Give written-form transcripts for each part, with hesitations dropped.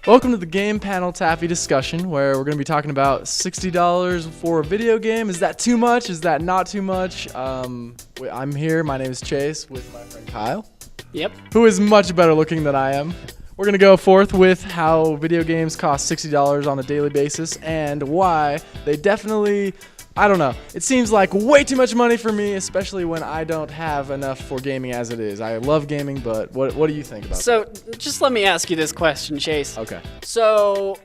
Welcome to the Game PanelTaffy discussion, where we're going to be talking about $60 for a video game. Is that too much? Is that not too much? I'm here. My name is Chase with my friend Kyle. Yep. Who is much better looking than I am. We're going to go forth with how video games cost $60 on a daily basis and why they definitely, I don't know, it seems like way too much money for me, especially when I don't have enough for gaming as it is. I love gaming, but what do you think about that? So just let me ask you this question, Chase. Okay. So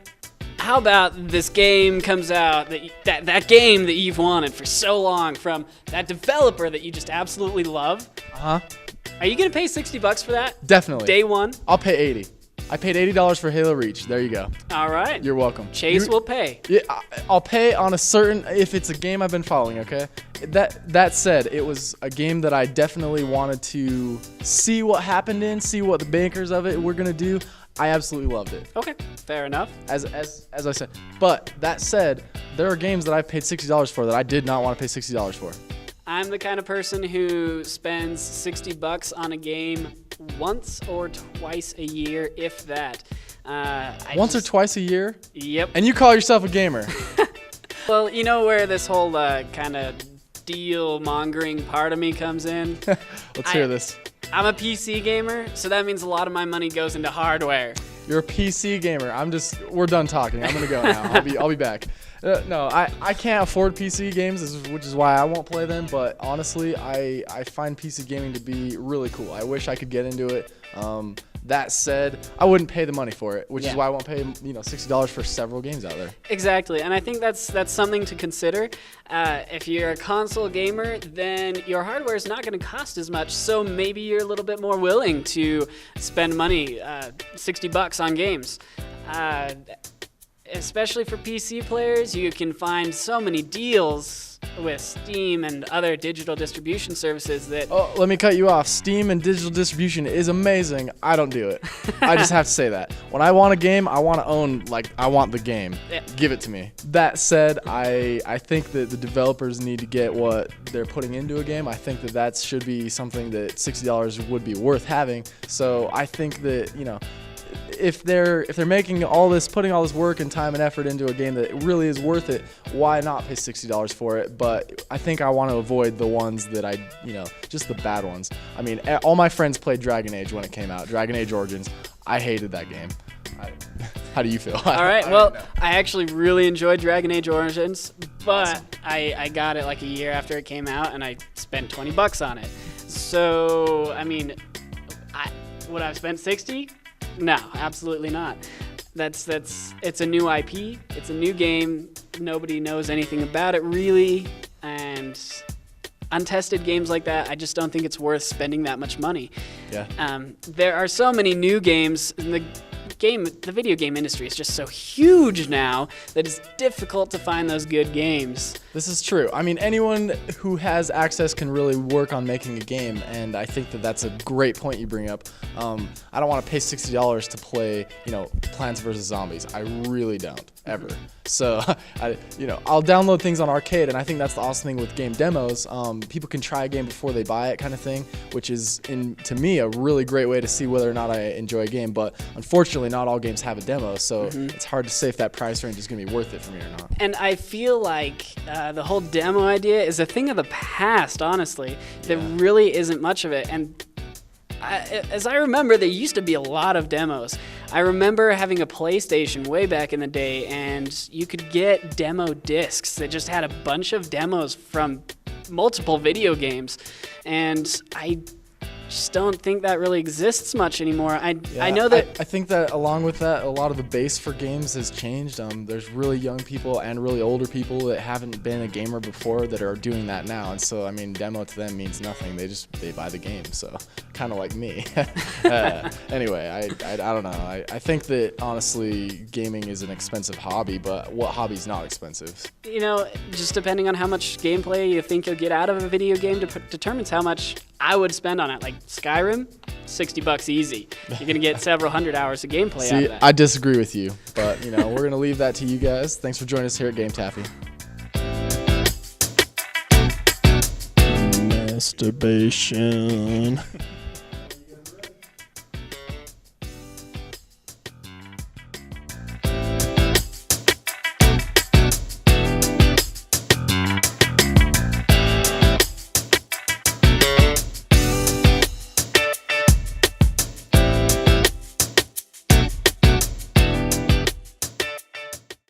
how about this game comes out, that game that you've wanted for so long from that developer that you just absolutely love? Uh-huh. Are you going to pay $60 for that? Definitely. Day one? I'll pay $80. I paid $80 for Halo Reach. There you go. All right. You're welcome. Chase will pay. Yeah, I'll pay on a certain, if it's a game I've been following, okay? That said, it was a game that I definitely wanted to see what happened in, see what the bankers of it were going to do. I absolutely loved it. Okay, fair enough. As I said. But that said, there are games that I've paid $60 for that I did not want to pay $60 for. I'm the kind of person who spends $60 on a game once or twice a year, if that. Once or twice a year? Yep. And you call yourself a gamer? Well, you know where this whole kind of deal-mongering part of me comes in? Let's hear this. I'm a PC gamer, so that means a lot of my money goes into hardware. You're a PC gamer. We're done talking. I'm gonna go now. I'll be back. No, I can't afford PC games, which is why I won't play them. But honestly, I find PC gaming to be really cool. I wish I could get into it. That said, I wouldn't pay the money for it, which is why I won't pay $60 for several games out there. Exactly, and I think that's something to consider. If you're a console gamer, then your hardware is not going to cost as much, so maybe you're a little bit more willing to spend money, $60 on games. Especially for PC players, you can find so many deals with Steam and other digital distribution services that... Oh, let me cut you off. Steam and digital distribution is amazing. I don't do it. I just have to say that. When I want a game, I want to own, I want the game. Yeah. Give it to me. That said, I think that the developers need to get what they're putting into a game. I think that should be something that $60 would be worth having. So I think that, if they're making putting all this work and time and effort into a game that really is worth it, why not pay $60 for it? But I think I want to avoid the ones that just the bad ones. I mean, all my friends played Dragon Age when it came out, Dragon Age Origins. I hated that game. How do you feel? All right, I actually really enjoyed Dragon Age Origins, but awesome. I got it like a year after it came out, and I spent $20 on it. So, I mean, would I have spent $60? No, absolutely not. It's a new IP. It's a new game. Nobody knows anything about it really, and untested games like that, I just don't think it's worth spending that much money. Yeah. There are so many new games in the video game industry is just so huge now that it's difficult to find those good games. This is true. I mean, anyone who has access can really work on making a game, and I think that's a great point you bring up. I don't want to pay $60 to play, Plants vs. Zombies. I really don't, ever. So, I'll download things on arcade, and I think that's the awesome thing with game demos. People can try a game before they buy it kind of thing, which is, to me, a really great way to see whether or not I enjoy a game. But unfortunately, not all games have a demo, so it's hard to say if that price range is going to be worth it for me or not. And I feel like the whole demo idea is a thing of the past, honestly. There really isn't much of it. And as I remember, there used to be a lot of demos. I remember having a PlayStation way back in the day, and you could get demo discs that just had a bunch of demos from multiple video games. And I just don't think that really exists much anymore. I know that... I think that along with that, a lot of the base for games has changed. There's really young people and really older people that haven't been a gamer before that are doing that now. And so, I mean, demo to them means nothing. They buy the game. So, kind of like me. Anyway, I don't know. I think that, honestly, gaming is an expensive hobby, but what hobby's not expensive? Just depending on how much gameplay you think you'll get out of a video game determines how much I would spend on it. Like Skyrim, $60 easy. You're going to get several hundred hours of gameplay out of that. I disagree with you, but we're going to leave that to you guys. Thanks for joining us here at GameTaffy. Masturbation.